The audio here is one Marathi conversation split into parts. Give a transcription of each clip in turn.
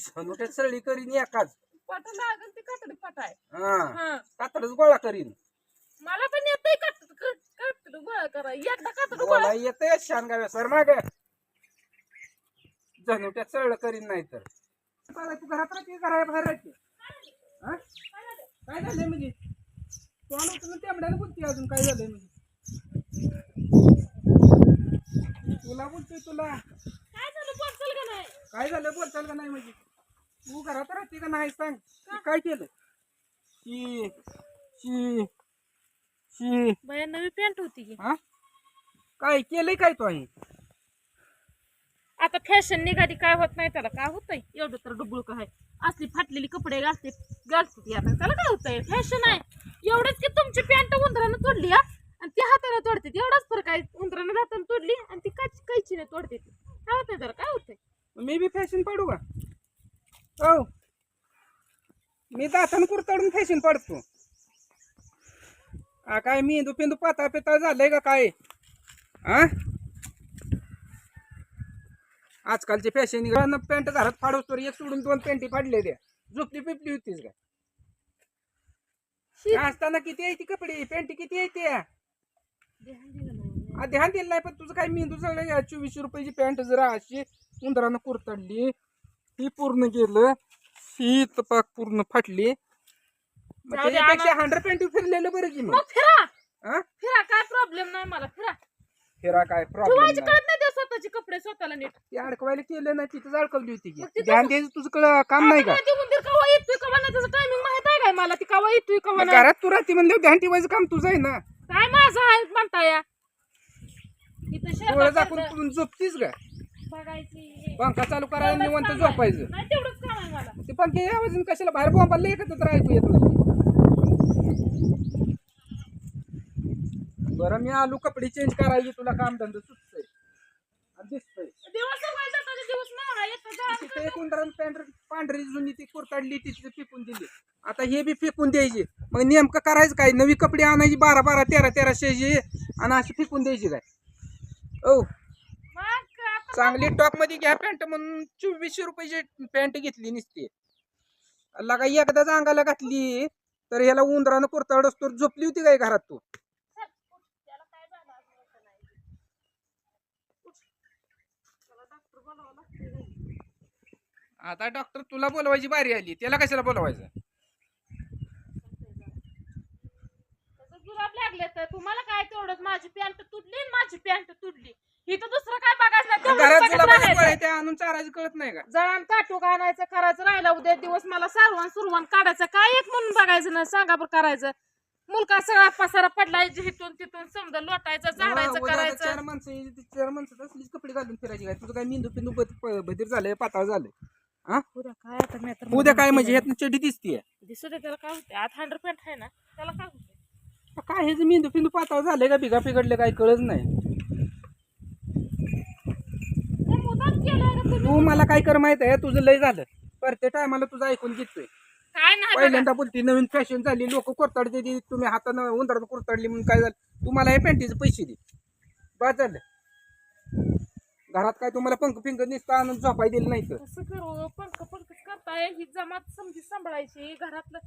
झनुट्यात सरळी करीन एकाच पट लागल ती कातडी पट आहे. हा कातडच गोळा करीन. मला पण येतंय कातडी गोळा करा. एकदा कातडी गोळा मला येतंय शान गाव्या सर माग झनुट्यात सरळ करीन नाही तर तू घरात राहते घरा बाहेर राहते. काय झालंय म्हणजे तू आलो तुला तेवढ्याला बोलते अजून काय झालंय म्हणजे तुला बोलतोय तुला काय झालं बोलचाल का नाही? काय झालं बोलताल का नाही म्हणजे तू घरात राहते का नाही सांग तू काय केलं शी शी शी बाया नवी पॅन्ट होती की. हा काय केलंय काय तू आहे आता फॅशन निघाली काय होत नाही त्याला काय होतंय एवढं तर डुबुळ काय असली फाटलेली कपडे घालते आता त्याला काय होतंय फॅशन आहे. एवढंच की तुमची पॅन्ट उंदरानं तोडली आणि ती हाताने तोडते एवढाच फरक आहे. उंदरानं हाताने तोडली आणि ती कैचीने तोडते काय होतंय त्याला काय होतंय. मी बी फॅशन पाडू का हो मी दातान कुरताडून फॅशन पाडतो काय मी पेंदू पाता पेता झालंय का काय हा आजकालचे फॅशन पॅन्ट घरात फाडवतो एक सोडून 2 पॅन्टी फाडले द्या झोपली पिपली होतीस का असताना किती आहे ती कपडे पॅन्टी किती आहे त्या ध्यान दिलं नाही पण तुझं काय मेंदू सगळं 2400 रुपयाची पॅन्ट जरा अशी उंदरानं कुरतडली ही पूर्ण गेलं ही तपाक पूर्ण फाटली मग त्याच्यापेक्षा 100 पॅन्टी फिरलेलं बरं की मग फिरा काय प्रॉब्लेम नाही मला फिरा काय प्रॉब्लेम कळत नाही ते स्वतःचे कपडे स्वतःला नीट ते अडकवायला केलं नाही तिथंच अडकवली होती की ध्यान द्यायचं तुझं काम नाही का उंदीर कवा येतोय कवा नाही त्याचं टायमिंग माहित आहे काय मला ती कवा येतोय कवा नाही. घरात तू राहते म्हणलं ध्यान ठेवायचं काम तुझं आहे ना काय माझं आहे म्हणता या डोळे झाकून तू झोपतीस का बघायची पंखा चालू करायला निवांत झोपायचं नाही तेवढंच काम आहे मला. ते पंखे आवाजून कशाला बाहेर बोंबाला एकच तर ऐकू येत नाही बरं मी आलो कपडे चेंज करायची तुला काम धंदा सुचतंय आणि दिसतंय दिवस सकाळचा दिवस नाही येत तिथे एक उंदरान पॅन्ट पांढरी जुनी ती कुरताडली तिथे फेकून दिली आता हे बी फेकून द्यायचे मग नेमकं करायचं काय नवी कपडे आणायची 12 1300 आणि अशी फेकून द्यायची काय ओ चांगली टॉप मध्ये घ्या पॅन्ट म्हणून 2400 रुपयाची पॅन्ट घेतली नुसती लगा एकदाच अंगाला घातली तर ह्याला उंदरानं कुरताडस तर झोपली होती काय घरात तू आता डॉक्टर तुला बोलवायची बारी आली त्याला कशाला बोलवायचं जुलाब लागले तर तुम्हाला काय तेवढंच माझी पॅन्ट तुटली ही तर दुसरं काय बघायचं घरात तुला नाही. ते आणून चारायचं कळत नाही का जळण काटूक आणायचं करायचं राहिला उद्या दिवस मला सुरवान काढायचं काय एक म्हणून बघायचं ना सांगा बरं करायचं मुलगा सगळा पसारा पडलाय हिथून तिथून समजा लोटायचं झाडायचं करायचं 4 माणसं तसलीच कपडे घालून फिरायची काय तुझं काय मेंदू पिंदू बधीर झालंय पाताळ झालंय हा उद्या काय म्हणजे ह्यात चडी दिसतीये दिसू दे त्याला काय होते आत 100 पॅन्ट आहे ना त्याला काय होते काय ह्याचं मेंदू पिंदू पाताळ झालंय का बिघा पिघडले काय कळत नाही तू मला काय कर माहित आहे तुझं लय झालं प्रत्येक टायमाला तुझं ऐकून घेतोय काय नाही पहिल्यांदा बोलती नवीन फॅशन झाली लोक कुरताडते ती तुम्ही हातानं उंदरानं कुरताडली म्हणून काय झालं तुम्हाला हे पॅन्टीचे पैसे दे बाद झालं घरात काय तुम्हाला पंख पिंक निसता आणून झोपाय दिलं नाही तर कसं करू पंख करताय ही जमात समजी सांभाळायची घरातलं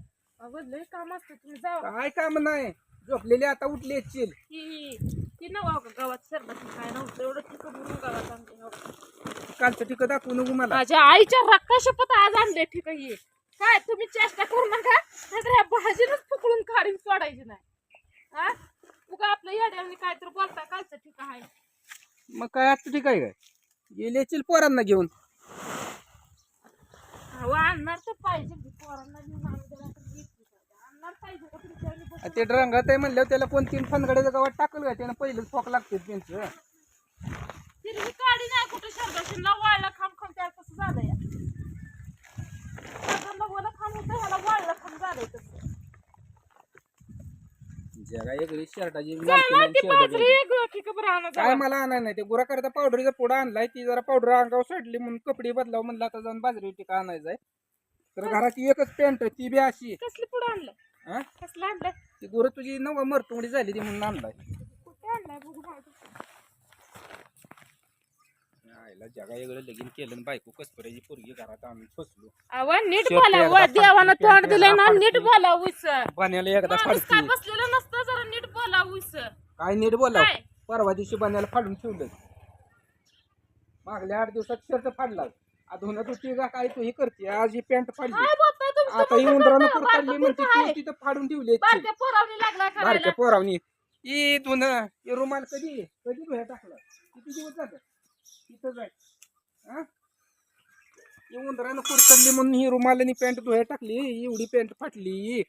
लय काम असतं तुम्ही जावा काय काम नाही झोपलेली आता उठली येशील ती नवा गावात सरबत काय नव्हतं एवढं ठिक म्हणून गावात आणले कालचं ठिक दाखवू नको मला माझ्या आईच्या रक्का शपथ आज आणले ठिक ही काय तुम्ही चेष्टा करू नका नाहीतर ह्या भाजीनच पकडून काढून सोडायची नाही हा उगा आपल्या येड्याने काय तर बोलता कालचं ठिक आहे मग काय आजचं ठीक आहे काय गेले येशील पोरांना घेऊन आणणार तर पाहिजे पोरांना घेऊन आणणार पाहिजे का तुमच्या ते रंगात आहे म्हणल्यावर त्याला 2-3 फनगड्याचं गावात टाकल का त्यानं पहिलंच फोक लागते त्यांचं तिरवी काढी नाही कुठं शब्दाशीला वाळला खाम त्याला कसं झालंय वला खाम होतं ह्याला वाळला खाम झालंय तसं जरा एक शर्टाची काय काय मला आणाय नाही ते गुरा करता पावडरीचा पुडा आणलाय ती जरा पावडर अंगावर सोडली म्हणून कपडे बदलाव म्हणलं आता जाऊन बाजरी टिका आणायचंय तर घरात एकच पॅन्ट ती बी अशी कसली पुढे आणलं हा कसलं आणलं ती गुरं तुझी नव मरतुंगडी झाली ती म्हणून आणलाय कुठे आणलाय बघू माहिती आयला जगा वेगळं लगीन केलं आणि बायको कसपऱ्याची पोरगी घरात आम्ही फसलो. अव नीट शेवटी बोला एकदा देवानं फाडती, तोंड दिलंय ना फाडती. नीट बोला उस बन्याला एकदा माणूस फाडती. काय बसलेलं नसतं जरा नीट बोला उस काय नीट बोला काय? परवा दिवशी बन्याला फाडून ठेवलं. मागल्या 8 दिवसात शर्ट फाडला. धुणं धुती का काय तू हे करते आज ही पॅन्ट फाडली. काय बोलताय तुमचं आता ही मोठं उंदरानं मोठं कुरतडली बारकं म्हणते कुठं तू आहे? तिथं फाडून ठेवली बारक्या पोरावणी लागलाय बारक्या करायला पोरावनी. ही धुणं हे रुमाल कधी धुया टाकला किती दिवस झालं तिथं जाय. ही उंदरानं कुरतडली म्हणून ही रुमालानी पॅन्ट धुया टाकली. एवढी पॅन्ट फाटली.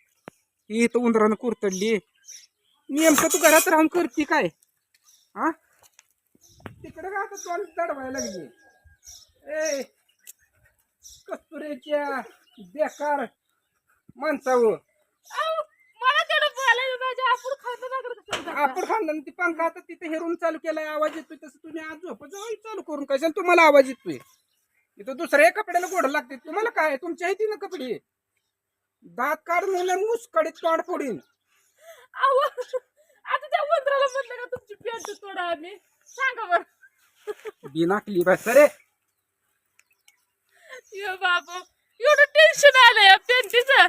ही इथं उंदरानं कुरतडली. नेमकं तू घरात राहून करते काय? हा तिकडे का आता तोंड चढवायला लागली. ए कस्तुरेच्या बेकार माणसावर अहो, मला तेवढं बोलायला पाहिजे आपण खातं लागलं आपण खाल्लं ती पंखा आता तिथे हेरून चालू केलाय आवाज येतोय तसं तुम्ही आज झोपायचं चालू करून कशाला तुम्हाला आवाज येतोय. इथं दुसऱ्या कपड्याला गोड लागते तुम्हाला काय तुमच्या इथे ना कपडे दात काढून मुसकडीत तोंड फोडीन. अहो, आता त्या उंदराला म्हटलं का तुमची पॅन्ट तोडा आम्ही सांगा बरं बिनाकली बस रे. ये बाबा एवढं टेन्शन आलं या पॅन्टीचं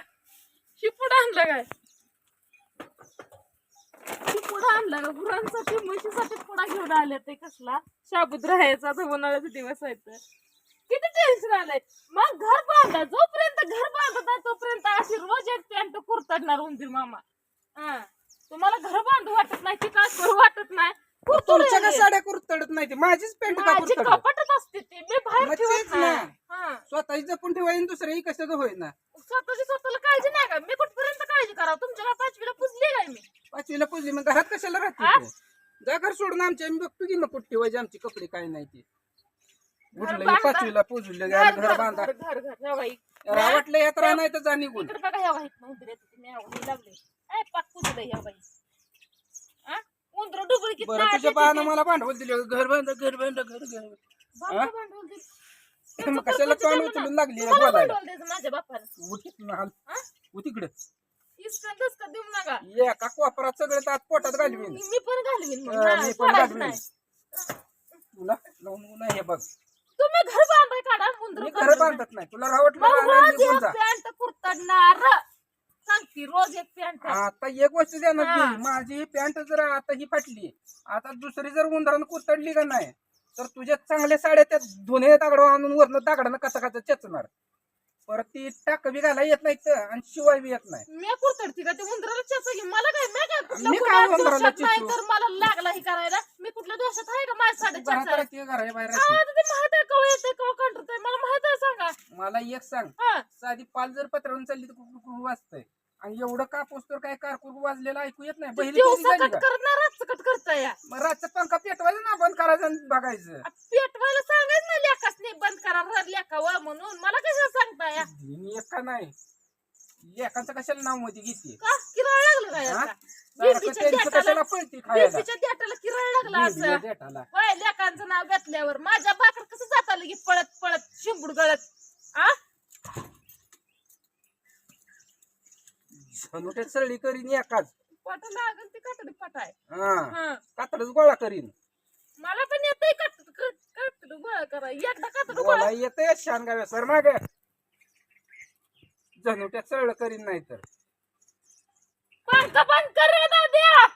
ही पुढं आणलं काय ही पुढं आणलं का गुरांसाठी म्हशीसाठी पुढा घेऊन आले ते कसला शाबूत राहायचा तर उन्हाळ्याचे दिवस आहेत किती टेन्शन आलंय. मग घर बांधा जोपर्यंत घर बांधत नाही तोपर्यंत अशी रोज एक पॅन्ट कुरतडणार उंदीर मामा. हा तुम्हाला घर बांधू वाटत नाही की काय करू वाटत नाही तुमच्या का साड्या कुरतडत नाही ते माझीच पॅन्ट का माझी कुरतडत कपाटच असते ते मी बाहेर मग ठेवत तेच ना. नाही. हा. स्वतःची जपून ठेवायला दुसऱ्याही कसं होईना. स्वतःची स्वतःला काळजी नाही का मी कुठपर्यंत काळजी करावं तुमच्या का 5वीला पुजली काय मी 5वीला पुजली मग घरात कशाला राहते तू? जा घर सोडून आमच्या आम्ही बघतो की मग कुठे ठेवायचे आमचे कपडे काय नाही ते उठलं बांधा. 5वीला पुजले घर घर बांधा घर ह्या बाई वाटलं यात नाही तर जा निघून. इकडे बघा ह्या बाई उंदर येते तुम्ही ह्या बाई लागले काय पाक पुजलं ह्या बाई हा उंदर डुबळी किती बरं तुझ्या बाळानं मला भांडवल दिले घर बांधा घर बांधा घर घर भांडवल दे. मग कशाला तोंड उचलून लागली तुम्हाला बोलायला. भांडवल द्यायचं माझ्या बापानं उठीत हाल हा? उठीकडे इसकंदच का देऊ नका एका कोपरात सगळं दात पोटात घालवीन. मी पण घालवीन मग. मी नाही, पण सोडायचं घालवीन नाही. तुला लावून नाही हे बघ तुम्ही घर बांधाय काढा उंदर मी घर बांधत नाही तुला रावटलं मग रानात रोज निघून एक जा. पॅन्ट कुरतडणार सांगती रोज एक पॅन्ट आता एक गोष्ट द्या हा. माझी पॅन्ट जर आता ही फाटली आता दुसरी जर उंदरानं कुरतडली का नाही तर तुझ्या चांगल्या साड्या त्या धुणे दगड आणून वरनं दगडानं कसा कसा चेचणार. परत ती टाक बी घाला येत नाही तर आणि शिवाय बी येत नाही. मी कुरतडती का ते उंदराला चेचा घे मला काय मी काय कुठल्या मी काय गुन्ह्यात उंदराला दोषात नाही चेचू? तर मला लागला हे करायला मी कुठल्या दोषात आहे का माझ्या साडे घरात चेचा राहते घरा बाहेर राहते. आता ते माहित आहे कवा येते कवा कंटरतय मला माहित आहे सांगा मला एक सांग हा साधी पाल जर पत्रावून चालली तर कुरकुर वाजतंय आणि एवढं कापूस तर काय कारकूर वाजलेलं ऐकू येत नाही. पहिली दिवस कधी झाली कट का? करणार रात कट करताय या मग रातचा पंखा पेटवायचा ना बंद करायचं आणि बघायचं. पेटवायला सांगायचं ना लेखासनी बंद करा लेखावं म्हणून मला कशाला सांगताय या? मी एका नाही एकाचं कशाला नाव मध्ये घेते का किराळ लागलं काय हा? आता? सारखं बीपीच्या त्यांचं देठाला कशाला पळती खायला बीपीच्या देठाला किराळ लागला बिबिया असं देठाला. होय लेकांचं नाव घेतल्यावर माझ्या बाकर कसं जात आलं की पळत पळत शिंबूड गळत आ झनुट्यात सरळी करीन एकाच पट लागल ती कातडी पट आहे हा हं. कातडच गोळा करीन. मला पण येतंय कातड गोळा करा एकदा कातड गोळा गोळा येतंय शान गाव्या सर माग झनुट्यात सरळ करीन नाही तर पंख बंद कर रे दाद्या